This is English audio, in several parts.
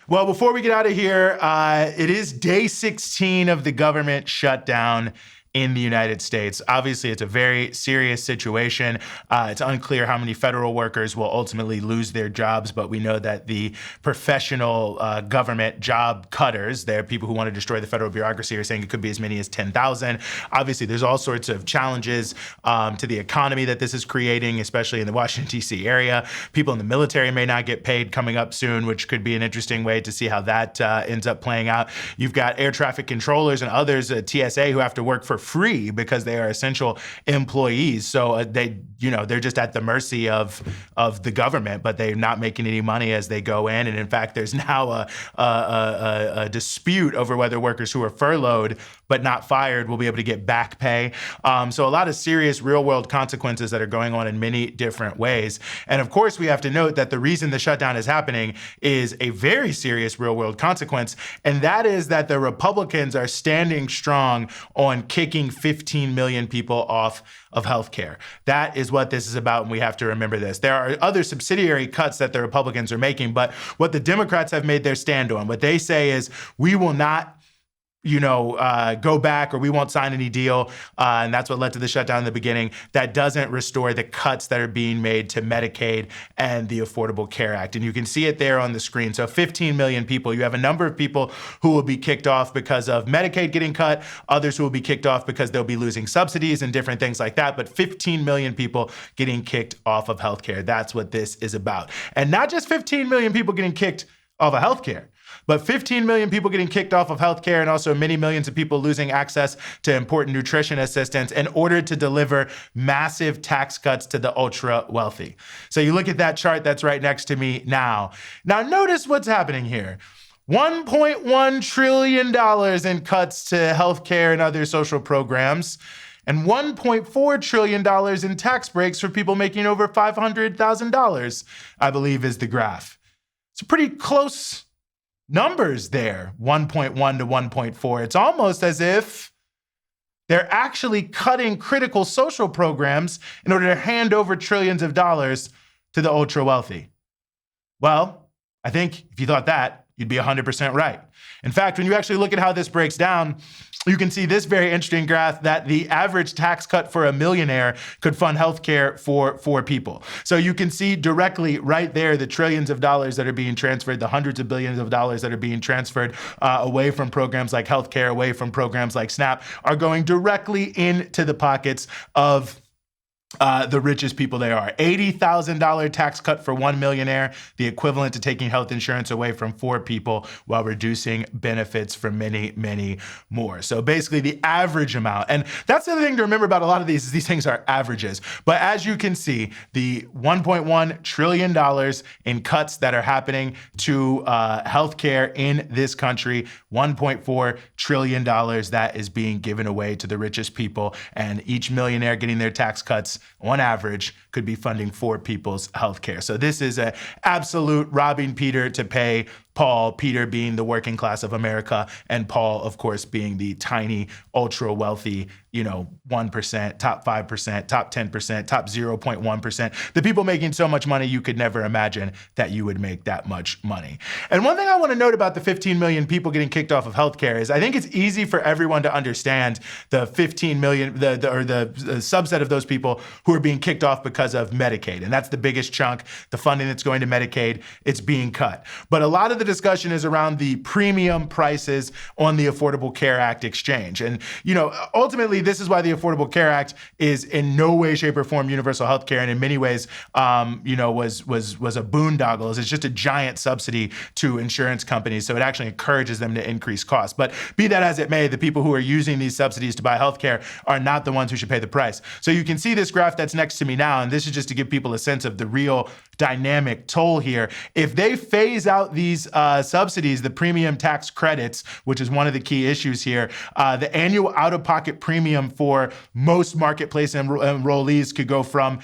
Well, before we get out of here, it is day 16 of the government shutdown in the United States. Obviously, it's a very serious situation. It's unclear how many federal workers will ultimately lose their jobs, but we know that the professional government job cutters, they're people who want to destroy the federal bureaucracy, are saying it could be as many as 10,000. Obviously, there's all sorts of challenges to the economy that this is creating, especially in the Washington, D.C. area. People in the military may not get paid coming up soon, which could be an interesting way to see how that ends up playing out. You've got air traffic controllers and others at TSA who have to work for free because they are essential employees. So they're just at the mercy of the government, but they're not making any money as they go in. And in fact, there's now a dispute over whether workers who are furloughed but not fired will be able to get back pay. So a lot of serious real world consequences that are going on in many different ways. And of course, we have to note that the reason the shutdown is happening is a very serious real world consequence. And that is that the Republicans are standing strong on kicking 15 million people off of healthcare. That is what this is about, and we have to remember this. There are other subsidiary cuts that the Republicans are making, but what the Democrats have made their stand on, what they say is, we will not go back, or we won't sign any deal. And that's what led to the shutdown in the beginning. That doesn't restore the cuts that are being made to Medicaid and the Affordable Care Act. And you can see it there on the screen. So 15 million people. You have a number of people who will be kicked off because of Medicaid getting cut, others who will be kicked off because they'll be losing subsidies and different things like that. But 15 million people getting kicked off of healthcare. That's what this is about. And not just 15 million people getting kicked off of healthcare, but 15 million people getting kicked off of healthcare, and also many millions of people losing access to important nutrition assistance in order to deliver massive tax cuts to the ultra wealthy. So you look at that chart that's right next to me now. Now notice what's happening here. $1.1 trillion in cuts to healthcare and other social programs, and $1.4 trillion in tax breaks for people making over $500,000, I believe is the graph. It's pretty close numbers there, 1.1 to 1.4. It's almost as if they're actually cutting critical social programs in order to hand over trillions of dollars to the ultra wealthy. Well, I think if you thought that, you'd be 100% right. In fact, when you actually look at how this breaks down, you can see this very interesting graph that the average tax cut for a millionaire could fund healthcare for 4 people. So you can see directly right there the trillions of dollars that are being transferred, the hundreds of billions of dollars that are being transferred away from programs like healthcare, away from programs like SNAP, are going directly into the pockets of the richest people they are. $80,000 tax cut for one millionaire, the equivalent to taking health insurance away from 4 people while reducing benefits for many, many more. So basically the average amount, and that's the other thing to remember about a lot of these, is these things are averages. But as you can see, the $1.1 trillion in cuts that are happening to healthcare in this country, $1.4 trillion that is being given away to the richest people, and each millionaire getting their tax cuts on average could be funding 4 people's healthcare. So this is an absolute robbing Peter to pay Paul, Peter being the working class of America, and Paul, of course, being the tiny, ultra wealthy, 1%, top 5%, top 10%, top 0.1%, the people making so much money you could never imagine that you would make that much money. And one thing I want to note about the 15 million people getting kicked off of healthcare is I think it's easy for everyone to understand the 15 million, the subset of those people who are being kicked off because of Medicaid. And that's the biggest chunk, the funding that's going to Medicaid, it's being cut. But a lot of the discussion is around the premium prices on the Affordable Care Act exchange. And, ultimately, this is why the Affordable Care Act is in no way, shape, or form universal health care, and in many ways, was a boondoggle. It's just a giant subsidy to insurance companies, so it actually encourages them to increase costs. But be that as it may, the people who are using these subsidies to buy health care are not the ones who should pay the price. So you can see this graph that's next to me now, and this is just to give people a sense of the real dynamic toll here. If they phase out these subsidies, the premium tax credits, which is one of the key issues here, the annual out-of-pocket premium for most marketplace enrollees could go from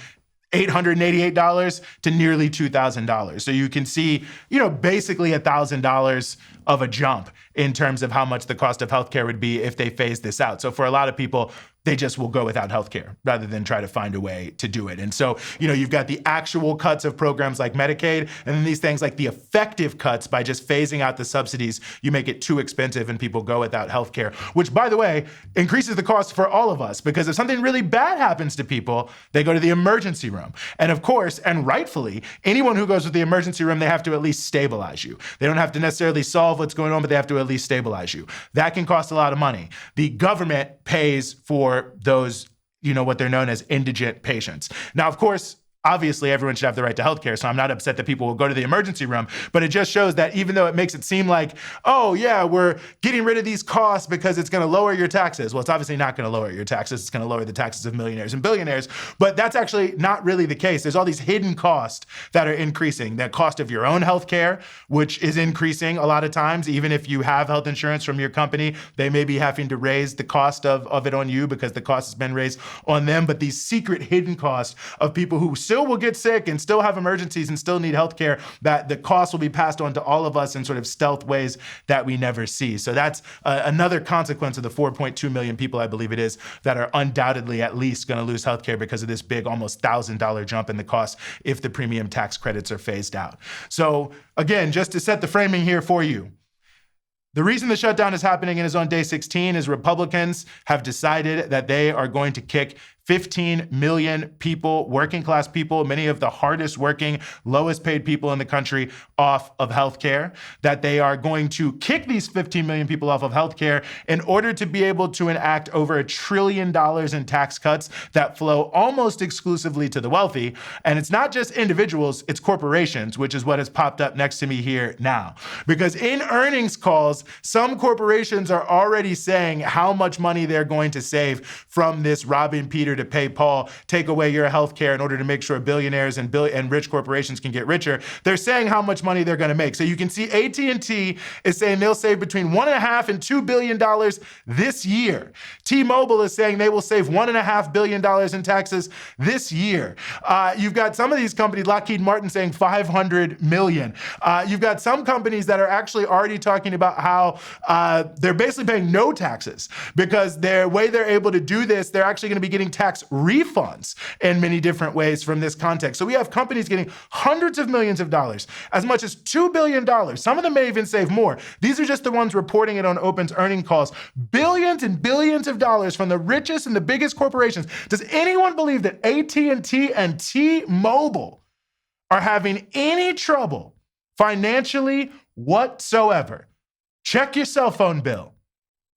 $888 to nearly $2,000. So you can see, basically $1,000 of a jump in terms of how much the cost of healthcare would be if they phase this out. So for a lot of people, they just will go without healthcare rather than try to find a way to do it. And so, you've got the actual cuts of programs like Medicaid, and then these things like the effective cuts by just phasing out the subsidies. You make it too expensive and people go without healthcare, which, by the way, increases the cost for all of us, because if something really bad happens to people, they go to the emergency room. And of course, and rightfully, anyone who goes to the emergency room, they have to at least stabilize you. They don't have to necessarily solve what's going on, but they have to at least stabilize you. That can cost a lot of money. The government pays for those, what they're known as indigent patients. Now, of course, obviously, everyone should have the right to healthcare, so I'm not upset that people will go to the emergency room, but it just shows that even though it makes it seem like, oh yeah, we're getting rid of these costs because it's gonna lower your taxes. Well, it's obviously not gonna lower your taxes. It's gonna lower the taxes of millionaires and billionaires, but that's actually not really the case. There's all these hidden costs that are increasing. The cost of your own healthcare, which is increasing a lot of times. Even if you have health insurance from your company, they may be having to raise the cost of it on you because the cost has been raised on them. But these secret hidden costs of people who still will get sick and still have emergencies and still need healthcare, that the cost will be passed on to all of us in sort of stealth ways that we never see. So that's another consequence of the 4.2 million people, I believe it is, that are undoubtedly at least going to lose healthcare because of this big, almost $1,000 jump in the cost if the premium tax credits are phased out. So again, just to set the framing here for you, the reason the shutdown is happening and is on day 16 is Republicans have decided that they are going to kick 15 million people, working class people, many of the hardest working, lowest paid people in the country off of healthcare, that they are going to kick these 15 million people off of healthcare in order to be able to enact over $1 trillion in tax cuts that flow almost exclusively to the wealthy. And it's not just individuals, it's corporations, which is what has popped up next to me here now. Because in earnings calls, some corporations are already saying how much money they're going to save from this robbing Peter to pay Paul, take away your health care in order to make sure billionaires and rich corporations can get richer. They're saying how much money they're going to make. So you can see AT&T is saying they'll save between $1.5 and $2 billion this year. T-Mobile is saying they will save $1.5 billion in taxes this year. You've got some of these companies, Lockheed Martin, saying $500 million. You've got some companies that are actually already talking about how they're basically paying no taxes because the way they're able to do this, they're actually going to be getting tax refunds in many different ways from this context. So we have companies getting hundreds of millions of dollars, as much as $2 billion. Some of them may even save more. These are just the ones reporting it on Open's earning calls. Billions and billions of dollars from the richest and the biggest corporations. Does anyone believe that AT&T and T-Mobile are having any trouble financially whatsoever? Check your cell phone bill.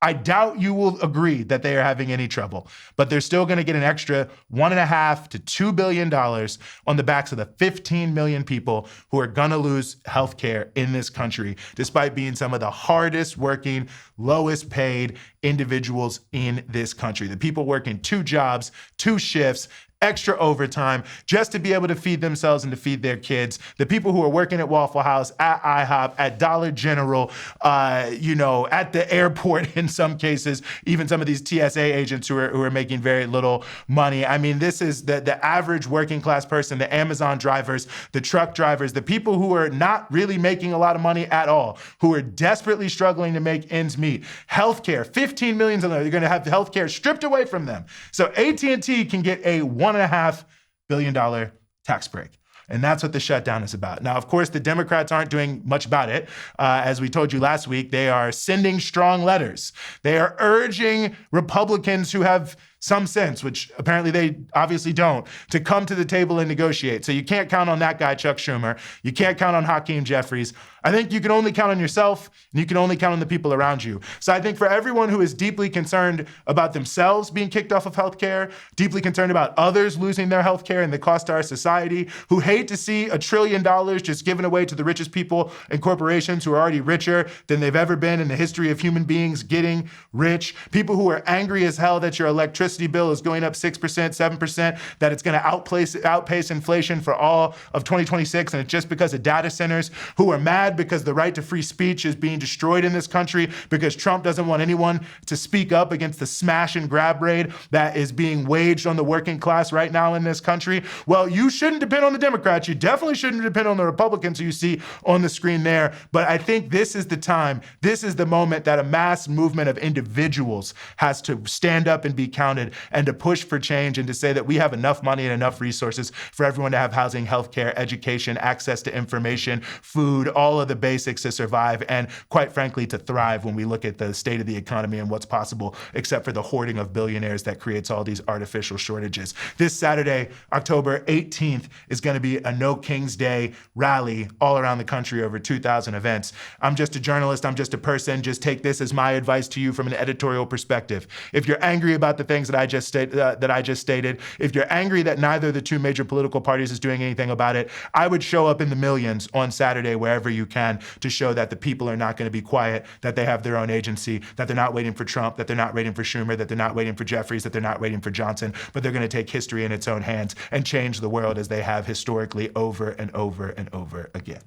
I doubt you will agree that they are having any trouble, but they're still going to get an extra $1.5 to $2 billion on the backs of the 15 million people who are going to lose health care in this country, despite being some of the hardest working, lowest paid individuals in this country. The people working 2 jobs, 2 shifts, extra overtime just to be able to feed themselves and to feed their kids. The people who are working at Waffle House, at IHOP, at Dollar General, at the airport in some cases, even some of these TSA agents who are making very little money. I mean, this is the average working class person, the Amazon drivers, the truck drivers, the people who are not really making a lot of money at all, who are desperately struggling to make ends meet. Healthcare, 15 million of them, they're going to have healthcare stripped away from them. So AT&T can get a $1.5 billion tax break. And that's what the shutdown is about. Now, of course, the Democrats aren't doing much about it. As we told you last week, they are sending strong letters. They are urging Republicans who have some sense, which apparently they obviously don't, to come to the table and negotiate. So you can't count on that guy, Chuck Schumer. You can't count on Hakeem Jeffries. I think you can only count on yourself, and you can only count on the people around you. So I think for everyone who is deeply concerned about themselves being kicked off of healthcare, deeply concerned about others losing their healthcare and the cost to our society, who hate to see $1 trillion just given away to the richest people and corporations who are already richer than they've ever been in the history of human beings getting rich, people who are angry as hell that your electricity bill is going up 6%, 7%, that it's going to outpace inflation for all of 2026, and it's just because of data centers, who are mad because the right to free speech is being destroyed in this country because Trump doesn't want anyone to speak up against the smash and grab raid that is being waged on the working class right now in this country. Well, you shouldn't depend on the Democrats. You definitely shouldn't depend on the Republicans who you see on the screen there. But I think this is the time, this is the moment that a mass movement of individuals has to stand up and be counted founded, and to push for change and to say that we have enough money and enough resources for everyone to have housing, healthcare, education, access to information, food, all of the basics to survive, and quite frankly, to thrive when we look at the state of the economy and what's possible, except for the hoarding of billionaires that creates all these artificial shortages. This Saturday, October 18th, is going to be a No Kings Day rally all around the country, over 2,000 events. I'm just a journalist. I'm just a person. Just take this as my advice to you from an editorial perspective. If you're angry about the things that I just stated, if you're angry that neither of the two major political parties is doing anything about it, I would show up in the millions on Saturday wherever you can to show that the people are not going to be quiet, that they have their own agency, that they're not waiting for Trump, that they're not waiting for Schumer, that they're not waiting for Jeffries, that they're not waiting for Johnson, but they're going to take history in its own hands and change the world as they have historically over and over and over again.